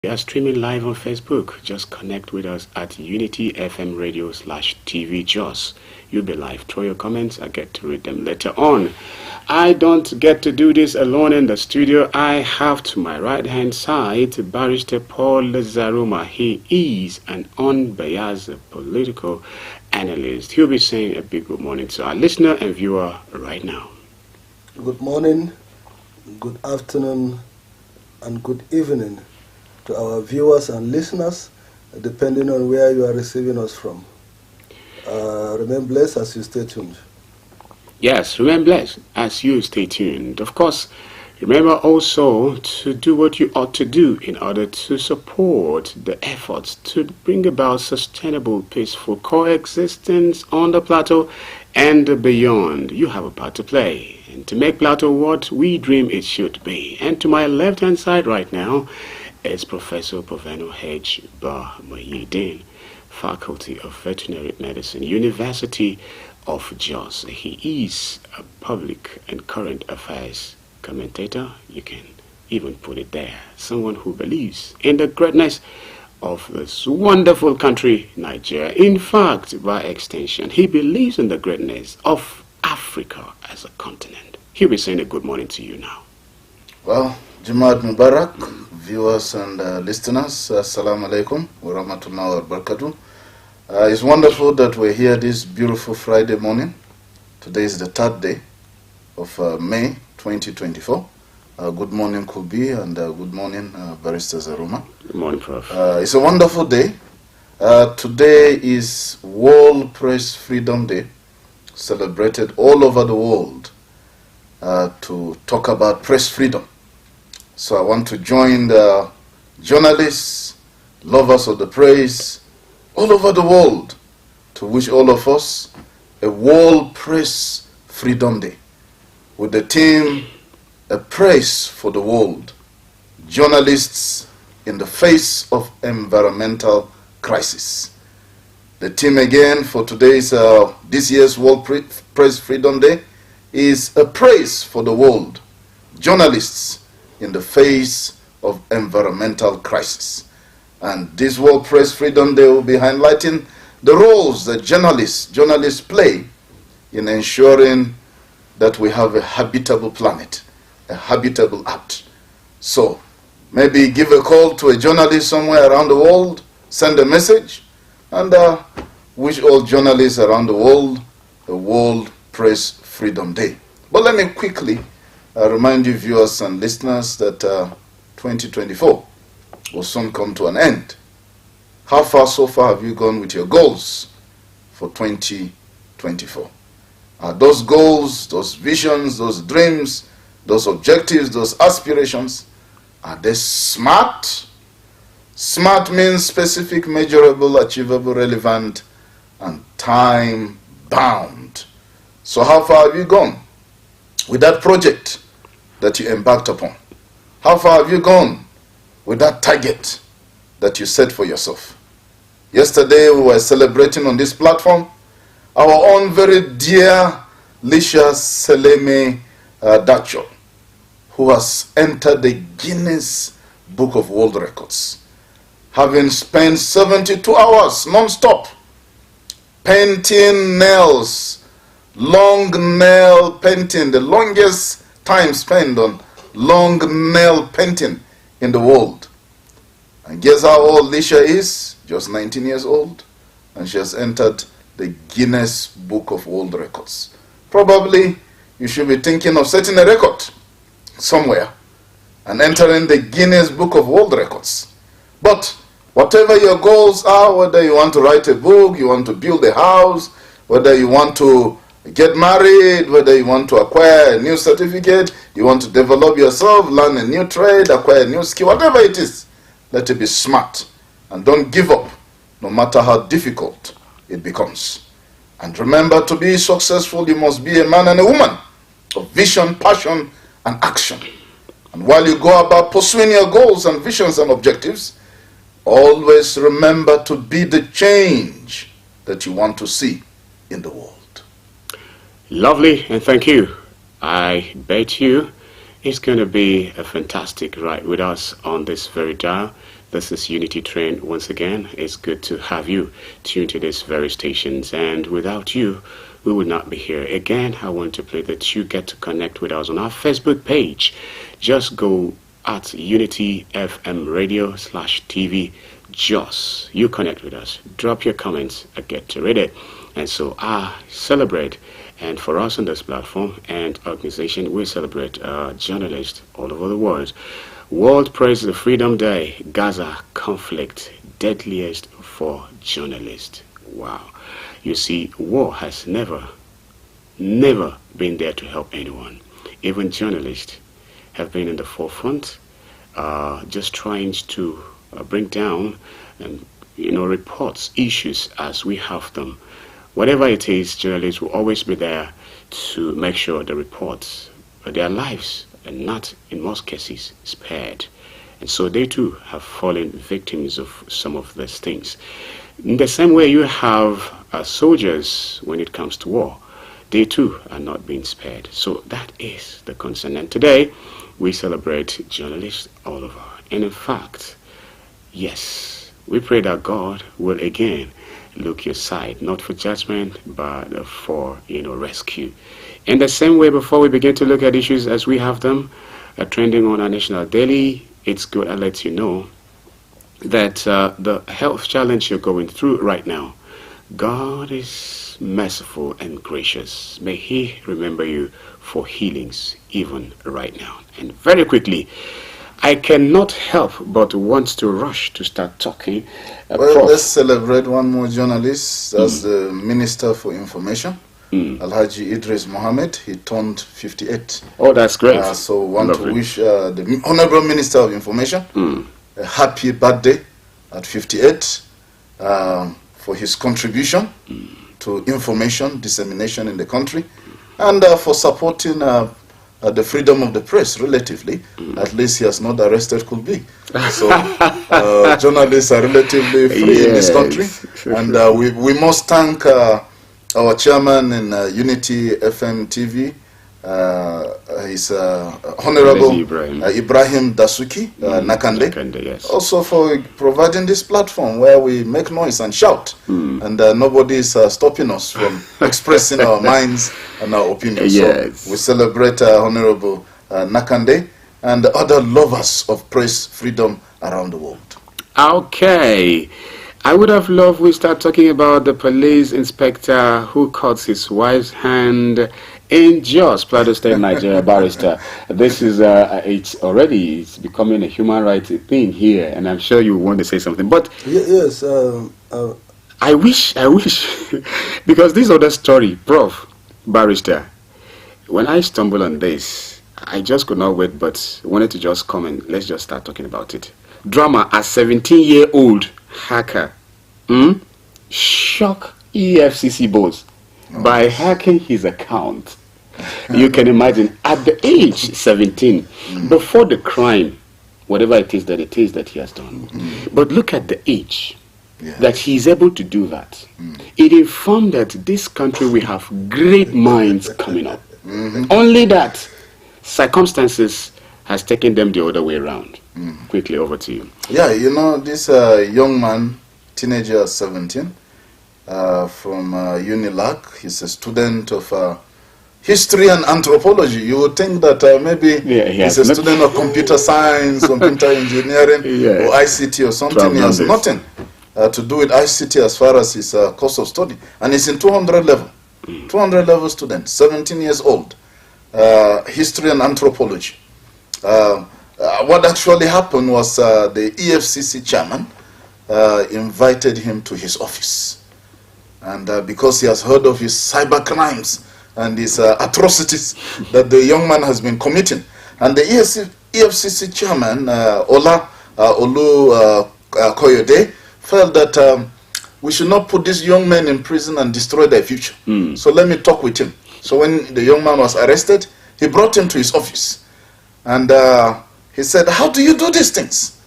We are streaming live on Facebook. Just connect with us at Unity FM Radio /TV Jos. You'll be live. Throw your comments. I get to read them later on. I don't get to do this alone in the studio. I have to my right-hand side Barrister Paul Zaruma. He is an unbiased political analyst. He'll be saying a big good morning to our listener and viewer right now. Good morning, good afternoon, and good evening to our viewers and listeners, depending on where you are receiving us from. Remain blessed as you stay tuned. Yes, remain blessed as you stay tuned. Of course, remember also to do what you ought to do in order to support the efforts to bring about sustainable, peaceful coexistence on the plateau and beyond. You have a part to play and to make Plateau what we dream it should be. And to my left-hand side right now is Professor Proveno H. Mayidin, Faculty of Veterinary Medicine, University of Jos. He is a public and current affairs commentator. You can even put it there. Someone who believes in the greatness of this wonderful country, Nigeria. In fact, by extension, he believes in the greatness of Africa as a continent. He'll be saying a good morning to you now. Well, Jumad Mubarak, viewers and listeners, Assalamu alaikum wa rahmatullahi wa barakatuh. It's wonderful that we're here this beautiful Friday morning. Today is the 3rd day of May 2024. Good morning, Kubi, and good morning, Barrister Zaruma. Good morning, Prof. It's a wonderful day. Today is World Press Freedom Day, celebrated all over the world to talk about press freedom. So I want to join the journalists, lovers of the press, all over the world to wish all of us a World Press Freedom Day with the theme, A Praise for the World, Journalists in the Face of Environmental Crisis. The theme again for today's, this year's World Press Freedom Day is A Praise for the World, Journalists in the Face of Environmental Crisis. And this World Press Freedom Day will be highlighting the roles that journalists play in ensuring that we have a habitable planet, a habitable earth. So maybe give a call to a journalist somewhere around the world, send a message, and wish all journalists around the world a World Press Freedom Day. But let me quickly remind you viewers and listeners that 2024 will soon come to an end. How far so far have you gone with your goals for 2024? Are those goals, those visions, those dreams, those objectives, those aspirations, are they SMART? SMART means specific, measurable, achievable, relevant, and time-bound. So how far have you gone with that project that you embarked upon? How far have you gone with that target that you set for yourself? Yesterday we were celebrating on this platform our own very dear Lisha Seleme Dacho, who has entered the Guinness Book of World Records, having spent 72 hours non-stop painting nails, long nail painting, the longest time spent on long nail painting in the world. And guess how old Lisha is? Just 19 years old. And she has entered the Guinness Book of World Records. Probably you should be thinking of setting a record somewhere and entering the Guinness Book of World Records. But whatever your goals are, whether you want to write a book, you want to build a house, whether you want to get married, whether you want to acquire a new certificate, you want to develop yourself, learn a new trade, acquire a new skill, whatever it is, let it be smart. And don't give up, no matter how difficult it becomes. And remember, to be successful, you must be a man and a woman of vision, passion, and action. And while you go about pursuing your goals and visions and objectives, always remember to be the change that you want to see in the world. Lovely, and thank you. I bet you it's going to be a fantastic ride with us on this very dial. This is Unity Train once again. It's good to have you tuned to these very stations, and without you, we would not be here. Again, I want to play that you get to connect with us on our Facebook page. Just go at Unity FM Radio /TV. Just you connect with us. Drop your comments. I get to read it. And so I celebrate. And for us on this platform and organization, we celebrate journalists all over the world. World Press Freedom Day, Gaza conflict, deadliest for journalists. Wow. You see, war has never been there to help anyone. Even journalists have been in the forefront, just trying to bring down and, reports, issues as we have them. Whatever it is, journalists will always be there to make sure the reports, their lives, and not in most cases spared. And so they too have fallen victims of some of these things. In the same way you have soldiers when it comes to war, they too are not being spared. So that is the concern. And today we celebrate journalists all over. And in fact, yes, we pray that God will again look your side, not for judgment, but for rescue. In the same way, before we begin to look at issues as we have them trending on our national daily, it's good I let you know that the health challenge you're going through right now, God is merciful and gracious. May He remember you for healings even right now. And very quickly, I cannot help but want to rush to start talking. Well, let's celebrate one more journalist as the Minister for Information. Alhaji Idris Mohammed, he turned 58. Oh, that's great. So want to wish the Honorable Minister of Information a happy birthday at 58 for his contribution to information dissemination in the country and for supporting the freedom of the press relatively. At least he has not arrested could be. So journalists are relatively free in this country. And we must thank our chairman in Unity FM TV, is Honorable Ibrahim Dasuki Nakande, yes. Also for providing this platform where we make noise and shout, and nobody is stopping us from expressing our minds and our opinions. Yes. So we celebrate Honorable Nakande and other lovers of press freedom around the world. Okay. I would have loved we start talking about the police inspector who cuts his wife's hand in Jos, Plateau State, Nigeria, barrister. This is, it's becoming a human rights thing here, and I'm sure you want to say something. But yes, I wish, because this other story, Prof, barrister, when I stumbled on this, I just could not wait, but wanted to just come and let's just start talking about it. Drama, a 17-year-old hacker shock EFCC boss by hacking his account. You can imagine at the age 17, before the crime, whatever it is that he has done. But look at the age that he's able to do that. It informed that this country we have great minds coming up. Only that circumstances has taken them the other way around. Quickly, over to you. Yeah, this young man, teenager, 17, from UNILAC. He's a student of history and anthropology. You would think that maybe he's a student of computer science, computer engineering, or ICT or something. He has nothing to do with ICT as far as his course of study. And he's in 200 level. 200 level student, 17 years old. History and anthropology. What actually happened was the EFCC chairman invited him to his office. And because he has heard of his cyber crimes and his atrocities that the young man has been committing. And the EFCC chairman, Ola Olu Koyode, felt that we should not put these young men in prison and destroy their future. So let me talk with him. So when the young man was arrested, he brought him to his office. And he said, how do you do these things?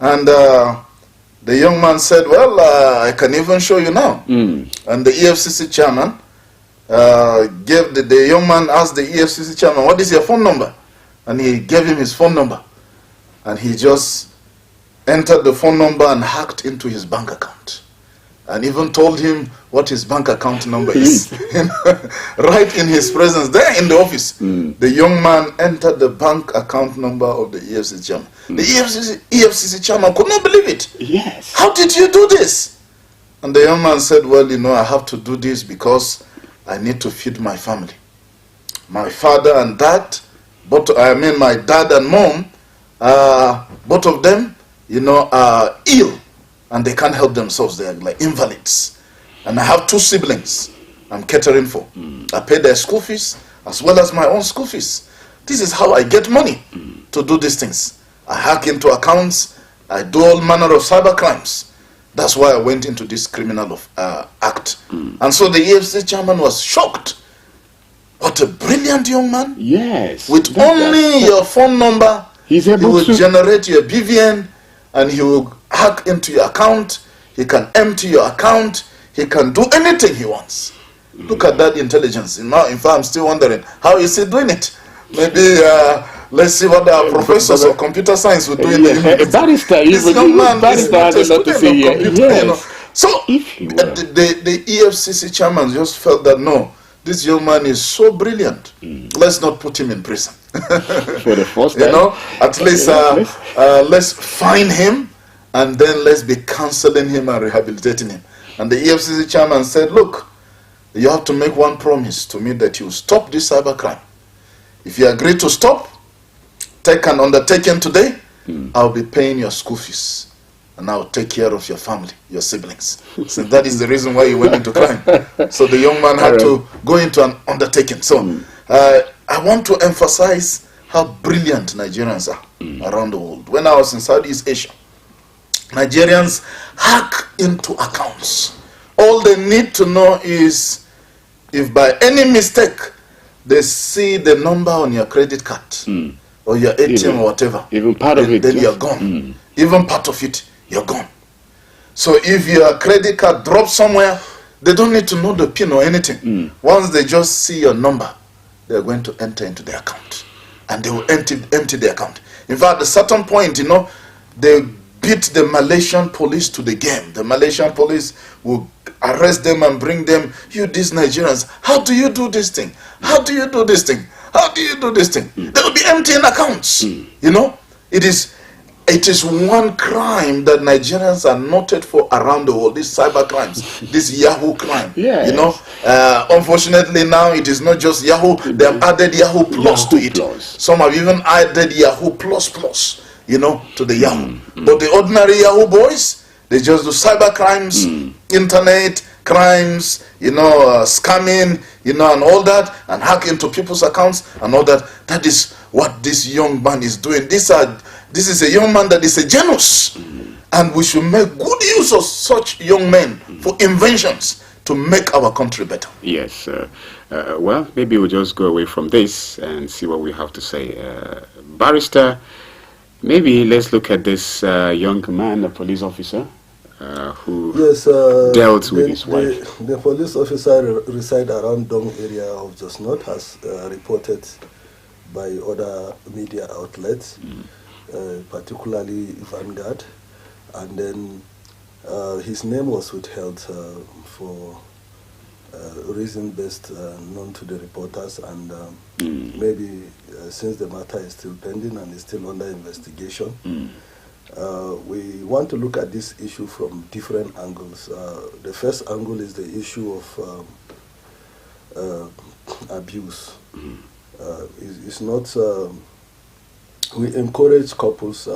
And the young man said, well, I can even show you now. And the EFCC chairman the young man asked the EFCC chairman, what is your phone number? And he gave him his phone number. And he just entered the phone number and hacked into his bank account. And even told him what his bank account number is. Right in his presence, there in the office. The young man entered the bank account number of the EFCC chairman. The EFCC chairman could not believe it. Yes. How did you do this? And the young man said, well, you know, I have to do this because I need to feed my family. My father and dad, my dad and mom, both of them, you know, are ill. And they can't help themselves. They are like invalids. And I have 2 siblings I'm catering for. I pay their school fees as well as my own school fees. This is how I get money to do these things. I hack into accounts. I do all manner of cyber crimes. That's why I went into this criminal act. And so the EFCC chairman was shocked. What a brilliant young man. Yes. With only your phone number, he's able to generate your BVN, and he will hack into your account. He can empty your account. He can do anything he wants. Look at that intelligence. Now, in fact, I'm still wondering, how is he doing it? Maybe let's see what our professors of computer science will do in the university. This young man is not a student of computer. You know. So the EFCC chairman just felt that no, this young man is so brilliant. Let's not put him in prison. For the first time. You know, at least let's fine him, and then let's be counseling him and rehabilitating him. And the EFCC chairman said, look, you have to make one promise to me that you stop this cybercrime. If you agree to stop, take an undertaking today, I'll be paying your school fees. And I'll take care of your family, your siblings. So that is the reason why you went into crime. So the young man had to go into an undertaking. So I want to emphasize how brilliant Nigerians are around the world. When I was in Southeast Asia, Nigerians hack into accounts. All they need to know is if by any mistake they see the number on your credit card or your ATM or whatever, even part of it, then you're gone. Even part of it, you're gone. So if your credit card drops somewhere, they don't need to know the PIN or anything. Once they just see your number, they're going to enter into the account. And they will empty the account. In fact, at a certain point, you know, they beat the Malaysian police to the game. The Malaysian police will arrest them and bring them, you these Nigerians, how do you do this thing? How do you do this thing? How do you do this thing? They will be emptying accounts. You know, it is one crime that Nigerians are noted for around the world, these cyber crimes, this Yahoo crime. Yes. You know, unfortunately now it is not just Yahoo, they have added Yahoo Plus to it. Some have even added Yahoo Plus, you know, to the Yahoo. But the ordinary Yahoo boys, they just do cyber crimes, internet crimes, you know, scamming, you know, and all that, and hack into people's accounts and all that. That is what this young man is doing. This is a young man that is a genius, and we should make good use of such young men for inventions to make our country better. Yes. Well, maybe we'll just go away from this and see what we have to say. Barrister, maybe let's look at this young man, a police officer, who dealt with his wife. The police officer reside around Dong area of Just North, has reported by other media outlets, particularly Vanguard, and then his name was withheld for reason best known to the reporters, and maybe since the matter is still pending and is still under investigation, we want to look at this issue from different angles. The first angle is the issue of abuse. It's not. We encourage couples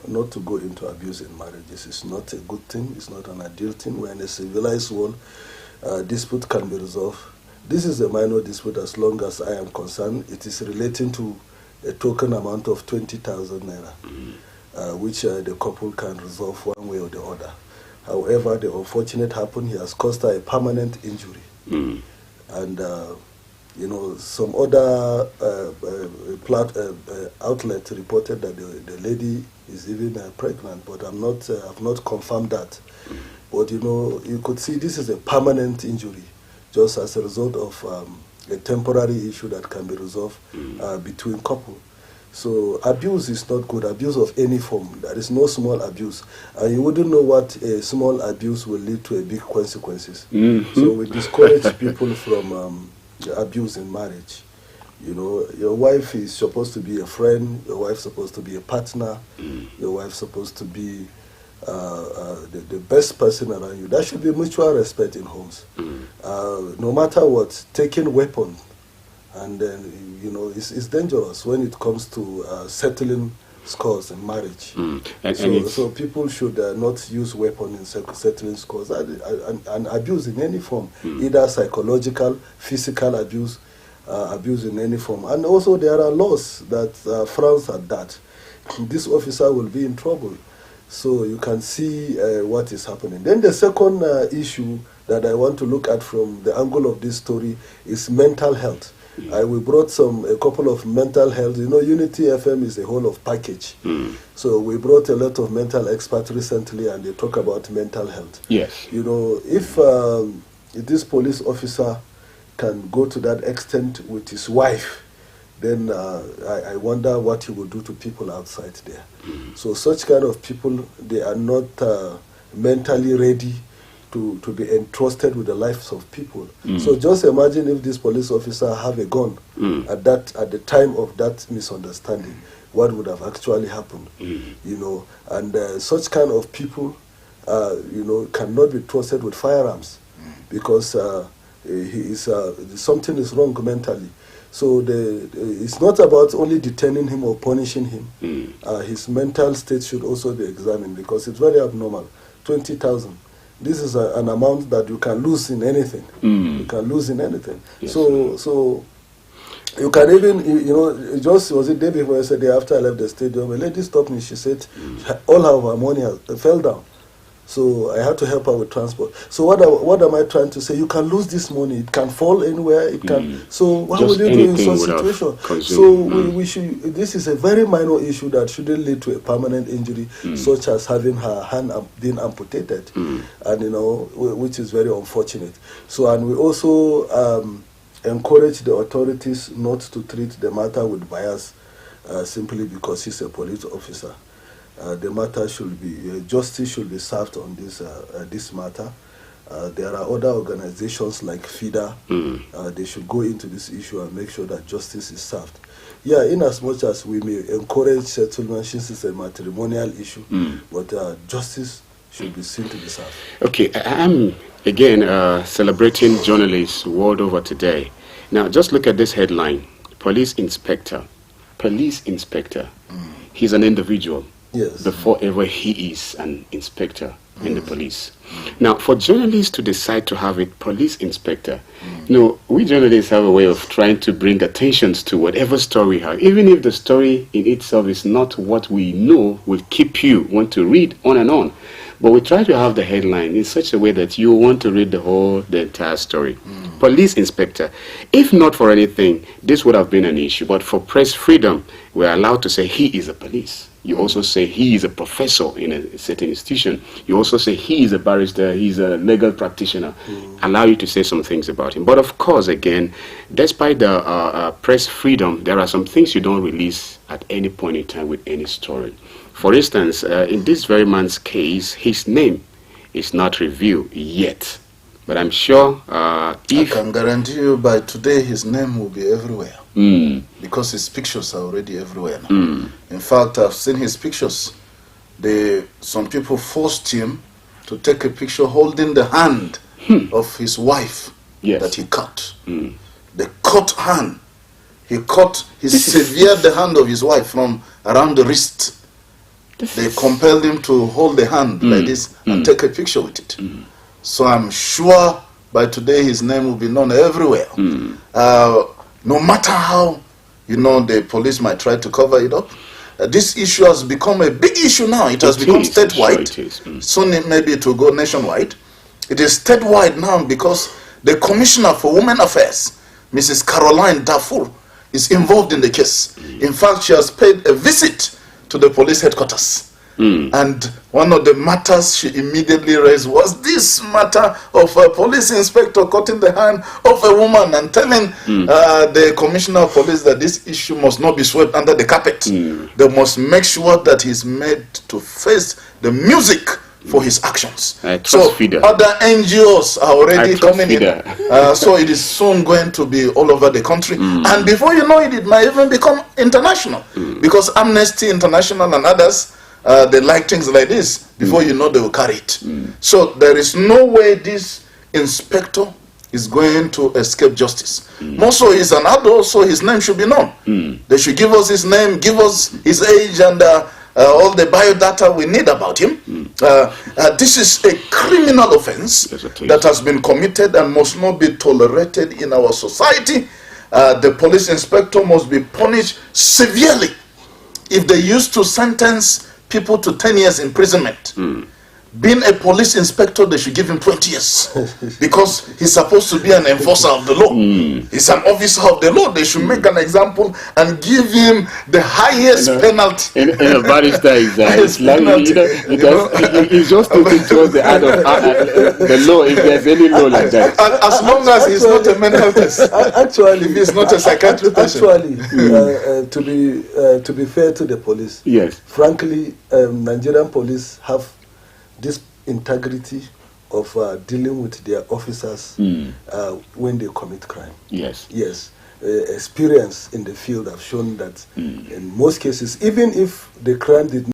not to go into abuse in marriages. It's not a good thing. It's not an ideal thing. We're in a civilized world. Dispute can be resolved. This is a minor dispute as long as I am concerned. It is relating to a token amount of 20,000 naira, which the couple can resolve one way or the other. However, the unfortunate happened. He has caused her a permanent injury. And you know, some other outlet reported that the lady is even pregnant, but I've not confirmed that. But you know, you could see this is a permanent injury, just as a result of a temporary issue that can be resolved between couple. So abuse is not good, abuse of any form. There is no small abuse. And you wouldn't know what a small abuse will lead to a big consequences. So we discourage people from abuse in marriage. You know, your wife is supposed to be a friend, your wife's supposed to be a partner, your wife's supposed to be the best person around you. There should be mutual respect in homes. No matter what, taking weapon, and then, you know, it's dangerous when it comes to settling scores in marriage. So people should not use weapon in settling scores and abuse in any form, either psychological, physical abuse, abuse in any form. And also there are laws that frowns at that. This officer will be in trouble. So you can see what is happening. Then the second issue that I want to look at from the angle of this story is mental health. We brought a couple of mental health. You know, Unity FM is a whole of package. So we brought a lot of mental experts recently, and they talk about mental health. Yes. You know, if this police officer can go to that extent with his wife, then I wonder what he will do to people outside there. So such kind of people, they are not mentally ready to be entrusted with the lives of people. So just imagine if this police officer have a gun at the time of that misunderstanding, what would have actually happened? You know, and such kind of people, you know, cannot be trusted with firearms because something is wrong mentally. So it's not about only detaining him or punishing him. His mental state should also be examined because it's very abnormal. 20,000. This is an amount that you can lose in anything. You can lose in anything. Yes. So you can even, you know, just was it day before yesterday after I left the stadium, a lady stopped me. She said all of her money fell down. So I had to help her with transport. So what am I trying to say? You can lose this money. It can fall anywhere. It can. So what would you do in such situation? So we should. This is a very minor issue that shouldn't lead to a permanent injury, such as having her hand being amputated, and you know, which is very unfortunate. So and we also encourage the authorities not to treat the matter with bias, simply because he's a police officer. The matter should be, justice should be served on this matter. There are other organizations like Fina. They should go into this issue and make sure that justice is served. Yeah, in as much as we may encourage settlement, since it's a matrimonial issue, but justice should be seen to be served. Okay, I'm again celebrating journalists world over today. Now, just look at this headline: Police Inspector. Police Inspector. He's an individual. Yes. Before ever he is an inspector in the police. Now, for journalists to decide to have a police inspector, you know, we journalists have a way of trying to bring attentions to whatever story we have. Even if the story in itself is not what we know, will keep you want to read on and on. But we try to have the headline in such a way that you want to read the entire story. Police inspector. If not for anything, this would have been an issue. But for press freedom, we're allowed to say he is a police. You also say he is a professor in a certain institution. You also say he is a barrister, he's a legal practitioner. Allow you to say some things about him. But of course, again, despite the press freedom, there are some things you don't release at any point in time with any story. For instance, in this very man's case, his name is not revealed yet. But I'm sure if... I can guarantee you by today his name will be everywhere. Because his pictures are already everywhere now. In fact, I've seen his pictures. Some people forced him to take a picture holding the hand of his wife that he cut. The cut hand. He severed the hand of his wife from around the wrist. They compelled him to hold the hand like this and take a picture with it. So I'm sure by today his name will be known everywhere. No matter how, you know, the police might try to cover it up. This issue has become a big issue now. It has become statewide. Soon maybe it will go nationwide. It is statewide now because the Commissioner for Women Affairs, Mrs. Caroline Dafur, is involved in the case. In fact, she has paid a visit to the police headquarters And one of the matters she immediately raised was this matter of a police inspector cutting the hand of a woman and telling the commissioner of police that this issue must not be swept under the carpet. They must make sure that he's made to face the music for his actions. So other NGOs are already coming in. So it is soon going to be all over the country. And before you know it, it might even become international. Because Amnesty International and others, they like things like this. Before you know, they will carry it. So there is no way this inspector is going to escape justice. More so, he's an adult, so his name should be known. They should give us his name, give us his age, and all the biodata we need about him. This is a criminal offense that has been committed and must not be tolerated in our society. The police inspector must be punished severely. If they used to sentence people to 10 years imprisonment, being a police inspector, they should give him 20 years because he's supposed to be an enforcer of the law. He's an officer of the law. They should make an example and give him the highest penalty. In a barrister is like, he's just looking towards the end of the law, if there's any law like that. As long as he's not a mental test. Actually, if he's not a psychiatric patient. Actually, to be fair to the police, yes, frankly, Nigerian police have this integrity of dealing with their officers when they commit crime. Yes. Yes. Experience in the field have shown that in most cases, even if the crime did